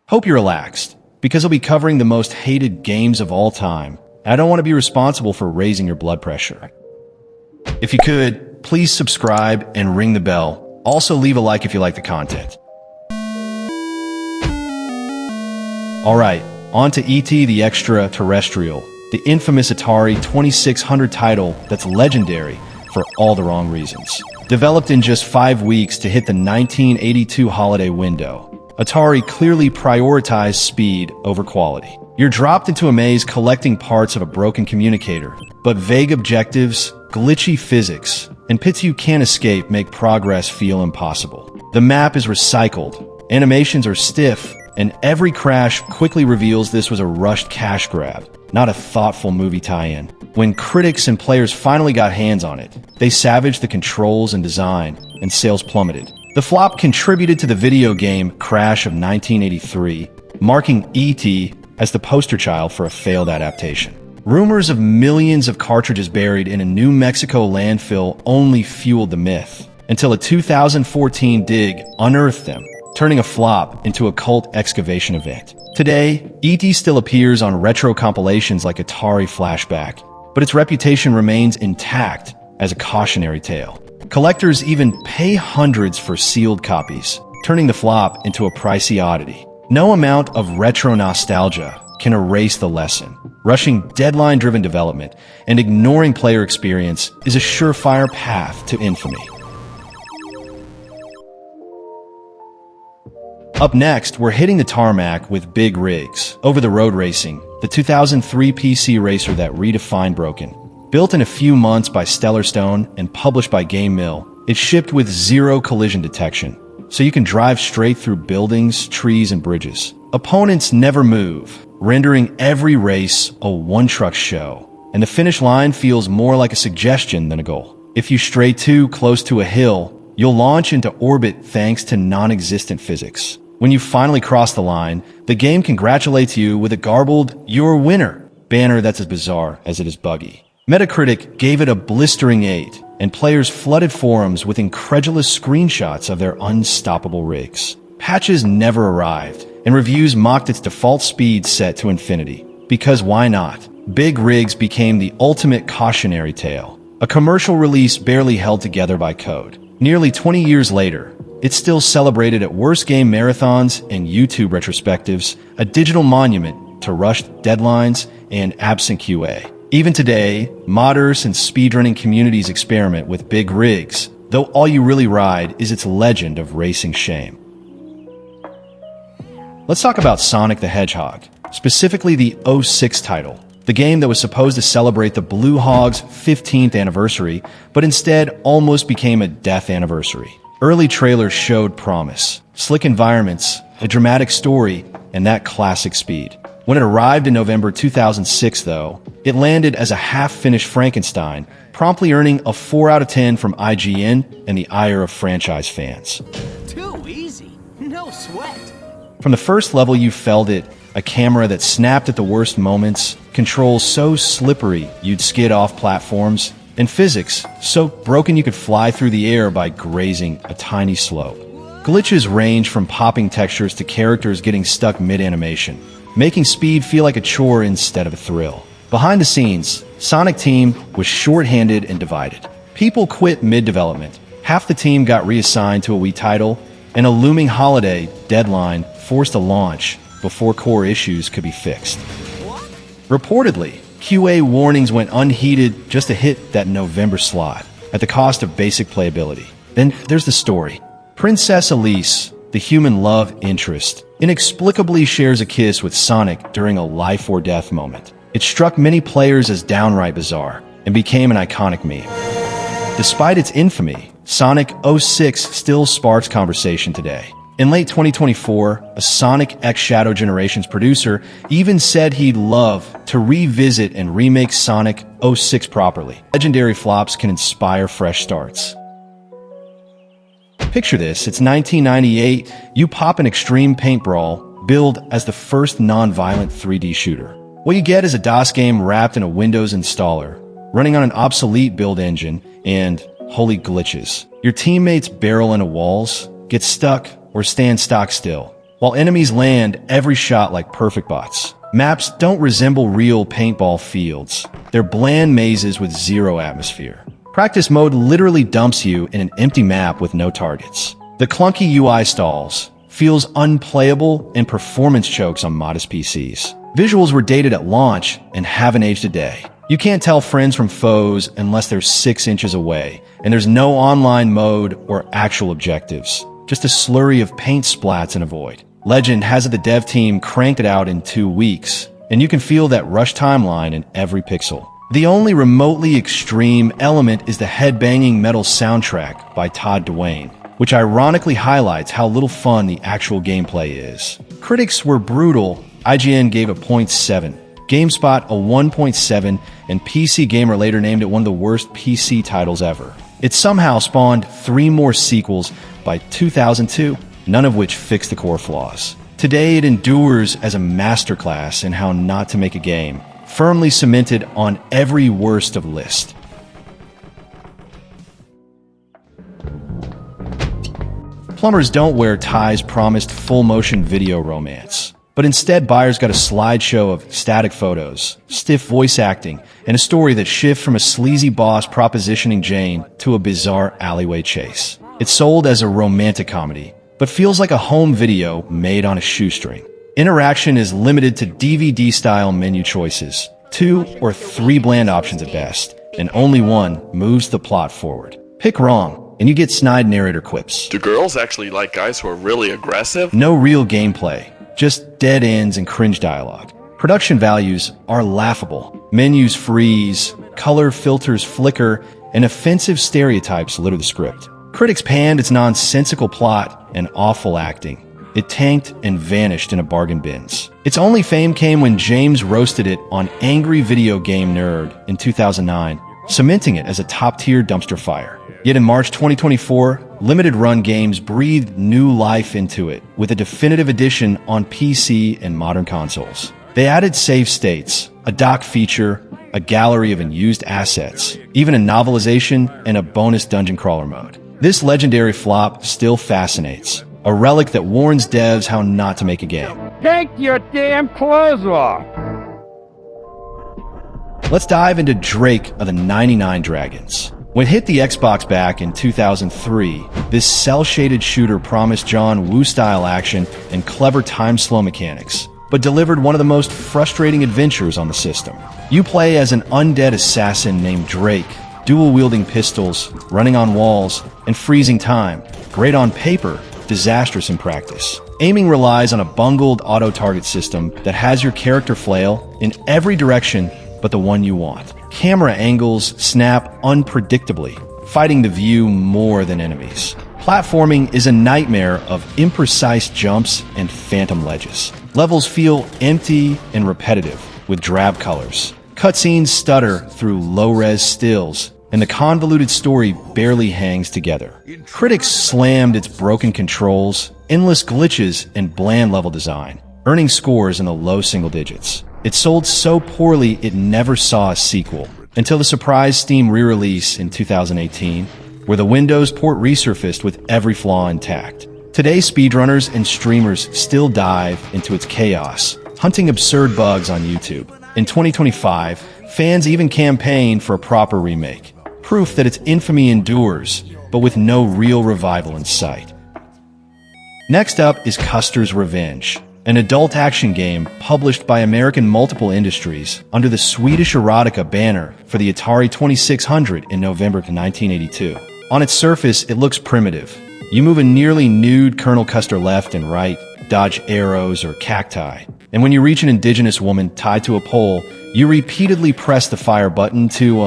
Hope you're relaxed, because I'll be covering the most hated games of all time. I don't want to be responsible for raising your blood pressure. If you could, please subscribe and ring the bell. Also leave a like if you like the content. Alright, on to E.T. the Extraterrestrial, the infamous Atari 2600 title that's legendary for all the wrong reasons. Developed in just 5 weeks to hit the 1982 holiday window, Atari clearly prioritized speed over quality. You're dropped into a maze collecting parts of a broken communicator, but vague objectives, glitchy physics, and pits you can't escape make progress feel impossible. The map is recycled, animations are stiff, and every crash quickly reveals this was a rushed cash grab, not a thoughtful movie tie-in. When critics and players finally got hands on it, they savaged the controls and design, and sales plummeted. The flop contributed to the video game crash of 1983, marking E.T. as the poster child for a failed adaptation. Rumors of millions of cartridges buried in a New Mexico landfill only fueled the myth, until a 2014 dig unearthed them, turning a flop into a cult excavation event. Today, E.T. still appears on retro compilations like Atari Flashback, but its reputation remains intact as a cautionary tale. Collectors even pay hundreds for sealed copies, turning the flop into a pricey oddity. No amount of retro nostalgia can erase the lesson. Rushing deadline-driven development and ignoring player experience is a surefire path to infamy. Up next, we're hitting the tarmac with Big Rigs, over-the-road racing, the 2003 PC racer that redefined broken. Built in a few months by Stellar Stone and published by Game Mill, it shipped with zero collision detection, so you can drive straight through buildings, trees, and bridges. Opponents never move, rendering every race a one-truck show, and the finish line feels more like a suggestion than a goal. If you stray too close to a hill, you'll launch into orbit thanks to non-existent physics. When you finally cross the line, the game congratulates you with a garbled "You're a winner" banner that's as bizarre as it is buggy. Metacritic gave it a blistering 8, and players flooded forums with incredulous screenshots of their unstoppable rigs. Patches never arrived, and reviews mocked its default speed set to infinity. Because why not? Big Rigs became the ultimate cautionary tale, a commercial release barely held together by code. Nearly 20 years later, it's still celebrated at worst game marathons and YouTube retrospectives, a digital monument to rushed deadlines and absent QA. Even today, modders and speedrunning communities experiment with Big Rigs, though all you really ride is its legend of racing shame. Let's talk about Sonic the Hedgehog, specifically the 06 title, the game that was supposed to celebrate the Blue Hog's 15th anniversary, but instead almost became a death anniversary. Early trailers showed promise, slick environments, a dramatic story, and that classic speed. When it arrived in November 2006, though, it landed as a half-finished Frankenstein, promptly earning a 4 out of 10 from IGN and the ire of franchise fans. Too easy. No sweat. From the first level you felt it, a camera that snapped at the worst moments, controls so slippery you'd skid off platforms, and physics so broken you could fly through the air by grazing a tiny slope. Glitches range from popping textures to characters getting stuck mid-animation, making speed feel like a chore instead of a thrill. Behind the scenes, Sonic Team was short-handed and divided. People quit mid-development, half the team got reassigned to a Wii title, and a looming holiday deadline forced a launch before core issues could be fixed. Reportedly, QA warnings went unheeded just to hit that November slot, at the cost of basic playability. Then there's the story. Princess Elise, the human love interest, inexplicably shares a kiss with Sonic during a life-or-death moment. It struck many players as downright bizarre, and became an iconic meme. Despite its infamy, Sonic 06 still sparks conversation today. In late 2024, a Sonic X Shadow Generations producer even said he'd love to revisit and remake Sonic 06 properly. Legendary flops can inspire fresh starts. Picture this, it's 1998, you pop an extreme paint brawl, billed as the first non-violent 3D shooter. What you get is a DOS game wrapped in a Windows installer, running on an obsolete build engine, and holy glitches. Your teammates barrel into walls, get stuck, or stand stock still. while enemies land every shot like perfect bots. Maps don't resemble real paintball fields. They're bland mazes with zero atmosphere. Practice mode literally dumps you in an empty map with no targets. The clunky UI stalls, feels unplayable, and performance chokes on modest PCs. Visuals were dated at launch and haven't aged a day. You can't tell friends from foes unless they're 6 inches away, and there's no online mode or actual objectives. Just a slurry of paint splats and a void. Legend has the dev team cranked it out in 2 weeks, and you can feel that rush timeline in every pixel. The only remotely extreme element is the headbanging metal soundtrack by Todd Duane, which ironically highlights how little fun the actual gameplay is. Critics were brutal. IGN gave it 0.7, GameSpot a 1.7, and PC Gamer later named it one of the worst PC titles ever. It somehow spawned 3 more sequels by 2002, none of which fixed the core flaws. Today it endures as a masterclass in how not to make a game, firmly cemented on every worst of list. Plumbers don't wear ties promised full-motion video romance, but instead buyers got a slideshow of static photos, stiff voice acting, and a story that shifts from a sleazy boss propositioning Jane to a bizarre alleyway chase. It's sold as a romantic comedy, but feels like a home video made on a shoestring. Interaction is limited to DVD-style menu choices, 2 or 3 bland options at best, and only one moves the plot forward. Pick wrong, and you get snide narrator quips. Do girls actually like guys who are really aggressive? No real gameplay, just dead ends and cringe dialogue. Production values are laughable. Menus freeze, color filters flicker, and offensive stereotypes litter the script. Critics panned its nonsensical plot and awful acting. It tanked and vanished in a bargain bins. Its only fame came when James roasted it on Angry Video Game Nerd in 2009, cementing it as a top-tier dumpster fire. Yet in March 2024, Limited Run Games breathed new life into it with a definitive edition on PC and modern consoles. They added save states, a dock feature, a gallery of unused assets, even a novelization, and a bonus dungeon crawler mode. This legendary flop still fascinates, a relic that warns devs how not to make a game. Take your damn clothes off! Let's dive into Drake of the 99 Dragons. When it hit the Xbox back in 2003, this cel-shaded shooter promised John Woo-style action and clever time-slow mechanics, but delivered one of the most frustrating adventures on the system. You play as an undead assassin named Drake, dual-wielding pistols, running on walls, and freezing time. Great on paper, disastrous in practice. Aiming relies on a bungled auto-target system that has your character flail in every direction but the one you want. Camera angles snap unpredictably, fighting the view more than enemies. Platforming is a nightmare of imprecise jumps and phantom ledges. Levels feel empty and repetitive, with drab colors. Cutscenes stutter through low-res stills, and the convoluted story barely hangs together. Critics slammed its broken controls, endless glitches, and bland level design, earning scores in the low single digits. It sold so poorly it never saw a sequel, until the surprise Steam re-release in 2018, where the Windows port resurfaced with every flaw intact. Today, speedrunners and streamers still dive into its chaos, hunting absurd bugs on YouTube. In 2025, fans even campaigned for a proper remake, proof that its infamy endures, but with no real revival in sight. Next up is Custer's Revenge, an adult action game published by American Multiple Industries under the Swedish erotica banner for the Atari 2600 in November 1982. On its surface, it looks primitive. You move a nearly nude Colonel Custer left and right, dodge arrows or cacti, and when you reach an indigenous woman tied to a pole, you repeatedly press the fire button to,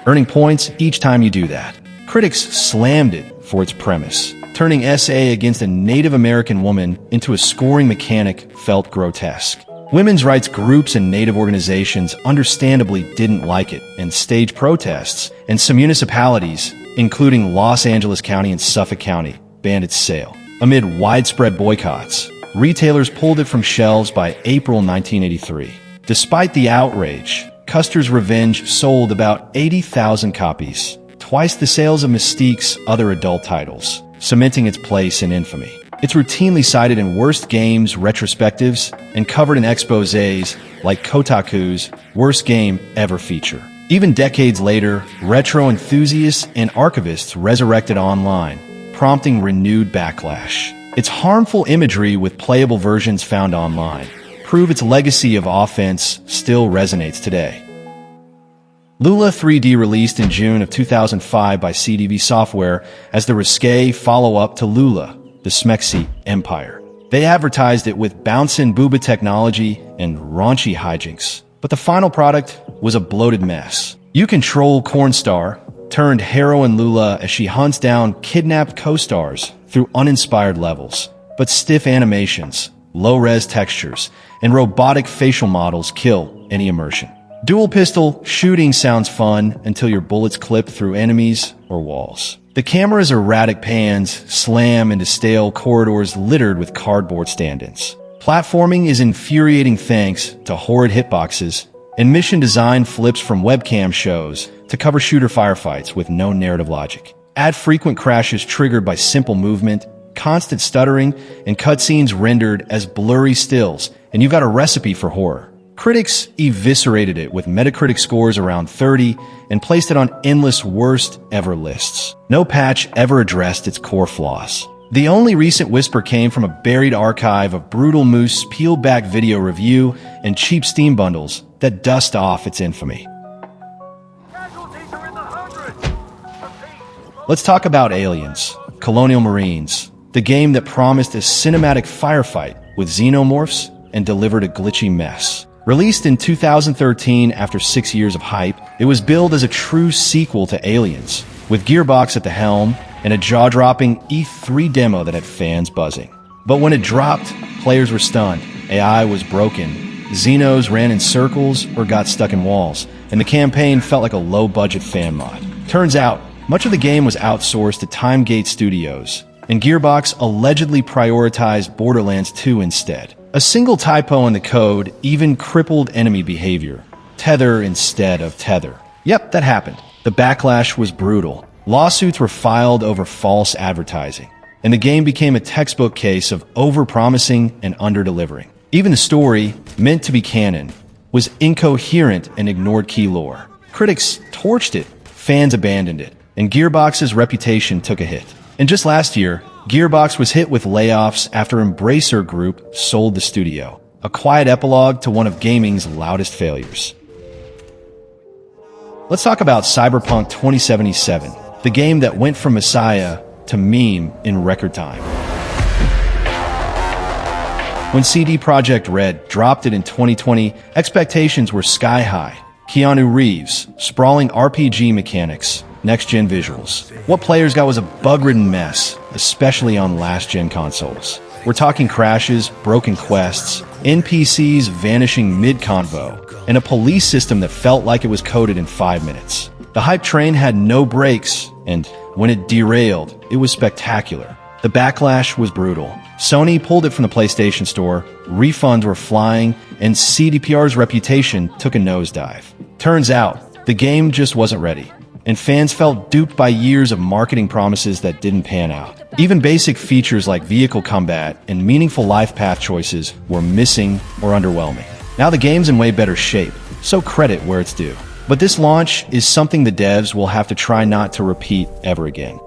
earning points each time you do that. Critics slammed it for its premise. Turning SA against a Native American woman into a scoring mechanic felt grotesque. Women's rights groups and Native organizations understandably didn't like it and staged protests, and some municipalities, including Los Angeles County and Suffolk County, banned its sale. Amid widespread boycotts, retailers pulled it from shelves by April 1983. Despite the outrage, Custer's Revenge sold about 80,000 copies, twice the sales of Mystique's other adult titles, cementing its place in infamy. It's routinely cited in worst games retrospectives and covered in exposés like Kotaku's Worst Game Ever feature. Even decades later, retro enthusiasts and archivists resurrected online, prompting renewed backlash. Its harmful imagery with playable versions found online prove its legacy of offense still resonates today. Lula 3D released in June of 2005 by CDV Software as the risque follow-up to Lula, the Smexy Empire. They advertised it with bounce-in booba technology and raunchy hijinks. But the final product was a bloated mess. You control Cornstar, turned heroine Lula as she hunts down kidnapped co-stars through uninspired levels. But stiff animations, low-res textures, and robotic facial models kill any immersion. Dual pistol shooting sounds fun until your bullets clip through enemies or walls. The camera's erratic pans slam into stale corridors littered with cardboard stand-ins. Platforming is infuriating thanks to horrid hitboxes, and mission design flips from webcam shows to cover shooter firefights with no narrative logic. Add frequent crashes triggered by simple movement, constant stuttering, and cutscenes rendered as blurry stills, and you've got a recipe for horror. Critics eviscerated it with Metacritic scores around 30 and placed it on endless worst ever lists. No patch ever addressed its core flaws. The only recent whisper came from a buried archive of Brutal Moose peeled back video review and cheap Steam bundles that dust off its infamy. Let's talk about Aliens, Colonial Marines, the game that promised a cinematic firefight with xenomorphs and delivered a glitchy mess. Released in 2013 after 6 years of hype, it was billed as a true sequel to Aliens, with Gearbox at the helm and a jaw-dropping E3 demo that had fans buzzing. But when it dropped, players were stunned, AI was broken, Xenos ran in circles or got stuck in walls, and the campaign felt like a low-budget fan mod. Turns out, much of the game was outsourced to Timegate Studios, and Gearbox allegedly prioritized Borderlands 2 instead. A single typo in the code even crippled enemy behavior. Tether instead of tether. Yep, that happened. The backlash was brutal. Lawsuits were filed over false advertising, and the game became a textbook case of over-promising and under-delivering. Even the story, meant to be canon, was incoherent and ignored key lore. Critics torched it, fans abandoned it, and Gearbox's reputation took a hit. And just last year, Gearbox was hit with layoffs after Embracer Group sold the studio, a quiet epilogue to one of gaming's loudest failures. Let's talk about Cyberpunk 2077, the game that went from Messiah to meme in record time. When CD Projekt Red dropped it in 2020, expectations were sky high. Keanu Reeves, sprawling RPG mechanics, next-gen visuals. What players got was a bug-ridden mess, especially on last-gen consoles. We're talking crashes, broken quests, NPCs vanishing mid-convo, and a police system that felt like it was coded in 5 minutes. The hype train had no brakes, and when it derailed, it was spectacular. The backlash was brutal. Sony pulled it from the PlayStation Store, refunds were flying, and CDPR's reputation took a nosedive. Turns out, the game just wasn't ready, and fans felt duped by years of marketing promises that didn't pan out. Even basic features like vehicle combat and meaningful life path choices were missing or underwhelming. Now the game's in way better shape, so credit where it's due. But this launch is something the devs will have to try not to repeat ever again.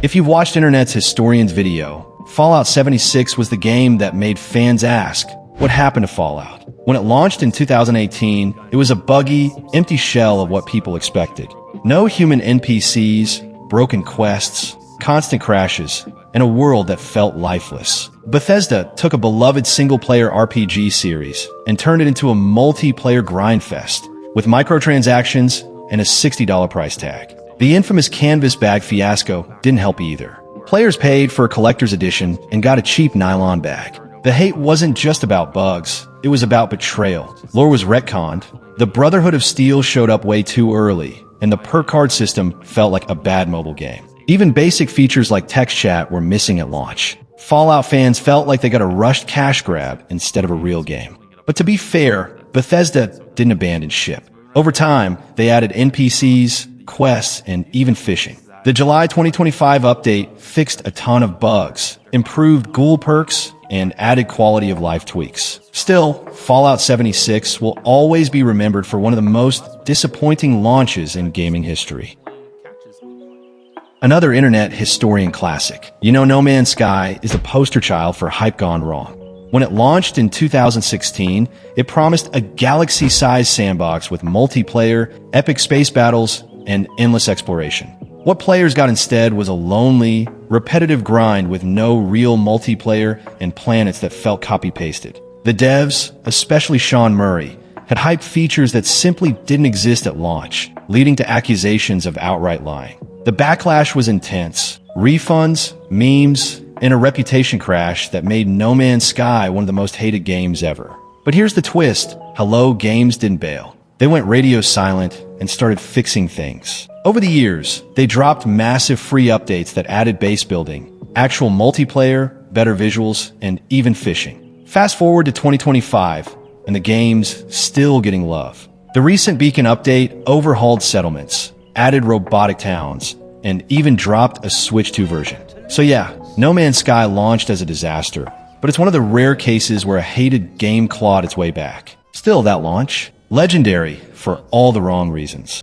If you've watched Internet's Historian's video, Fallout 76 was the game that made fans ask, what happened to Fallout? When it launched in 2018, it was a buggy, empty shell of what people expected. No human NPCs, broken quests, constant crashes, and a world that felt lifeless. Bethesda took a beloved single-player RPG series and turned it into a multiplayer grindfest with microtransactions and a $60 price tag. The infamous canvas bag fiasco didn't help either. Players paid for a collector's edition and got a cheap nylon bag. The hate wasn't just about bugs, it was about betrayal. Lore was retconned, the Brotherhood of Steel showed up way too early, and the perk card system felt like a bad mobile game. Even basic features like text chat were missing at launch. Fallout fans felt like they got a rushed cash grab instead of a real game. But to be fair, Bethesda didn't abandon ship. Over time, they added NPCs, quests, and even fishing. The The July 2025 update fixed a ton of bugs, improved ghoul perks, and added quality of life tweaks. Still, Fallout 76 will always be remembered for one of the most disappointing launches in gaming history. Another internet historian classic. No Man's Sky is the poster child for hype gone wrong. When it launched in 2016, it promised a galaxy-sized sandbox with multiplayer, epic space battles, and endless exploration. What players got instead was a lonely, repetitive grind with no real multiplayer and planets that felt copy-pasted. The devs, especially Sean Murray, had hyped features that simply didn't exist at launch, leading to accusations of outright lying. The backlash was intense. Refunds, memes, and a reputation crash that made No Man's Sky one of the most hated games ever. But here's the twist. Hello Games didn't bail. They went radio silent and started fixing things. Over the years, they dropped massive free updates that added base building, actual multiplayer, better visuals, and even fishing. Fast forward to 2025, and the game's still getting love. The recent Beacon update overhauled settlements, added robotic towns, and even dropped a Switch 2 version. So yeah, No Man's Sky launched as a disaster, but it's one of the rare cases where a hated game clawed its way back. Still, that launch, legendary for all the wrong reasons.